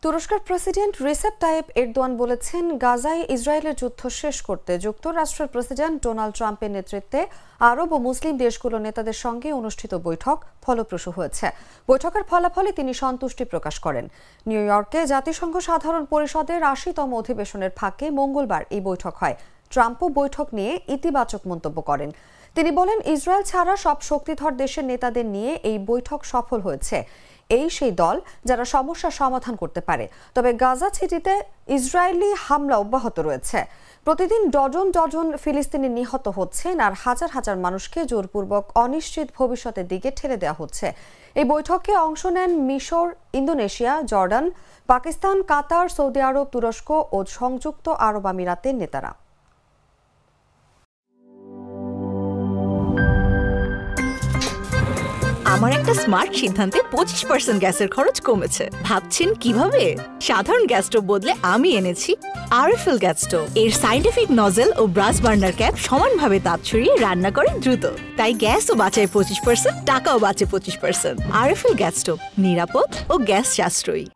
তুরস্কের president Recep Tayyip Erdogan বলেছেন, গাজায় ইসরায়েলের যুদ্ধ শেষ করতে যুক্তরাষ্ট্রের প্রেসিডেন্ট ডোনাল্ড ট্রাম্পের নেতৃত্বে আরব ও মুসলিম দেশগুলোর নেতাদের সঙ্গে অনুষ্ঠিত বৈঠক ফলপ্রসূ হয়েছে। বৈঠকের ফলাফলে তিনি সন্তুষ্টি প্রকাশ করেন। নিউ ইয়র্কে জাতিসংঘ সাধারণ পরিষদের ৮০তম অধিবেশনের ফাঁকে মঙ্গলবার এই বৈঠক হয়। ট্রাম্পও বৈঠক নিয়ে ইতিবাচক মন্তব্য করেন। তিনি বলেন, ইসরায়েল ছাড়া সব শক্তিধর দেশের নেতাদের নিয়ে এই বৈঠক সফল হয়েছে। এই সেই দল যারা সমস্যার সমাধান করতে পারে। তবে গাজা সিটিতে ইসরায়েলি হামলা অব্যাহত রয়েছে। প্রতিদিন ডজন ডজন ফিলিস্তিনি নিহত হচ্ছেন আর হাজার হাজার মানুষকে জোরপূর্বক অনিশ্চিত ভবিষ্যতের দিকে ঠেলে দেওয়া হচ্ছে। এই বৈঠকে অংশ নেন মিশর, ইন্দোনেশিয়া, জর্ডান, পাকিস্তান, কাতার, সৌদি আরব, তুরস্ক ও সংযুক্ত আরব আমিরাতের নেতারা। আমার একটা স্মার্ট সিদ্ধান্তে 25% গ্যাসের খরচ কমেছে। ভাবছেন কিভাবে? সাধারণ গ্যাস স্টোভ বদলে আমি এনেছি আরএফএল গ্যাস স্টোভ। এর সাইন্টিফিক নজল ও ব্রাস বার্নার ক্যাপ সমানভাবে তাপ ছড়িয়ে রান্না করে দ্রুত। তাই গ্যাসও বাঁচায় 25%, টাকাও বাঁচে 25%। আরএফএল গ্যাস স্টোভ নিরাপদ ও গ্যাস সাশ্রয়ী।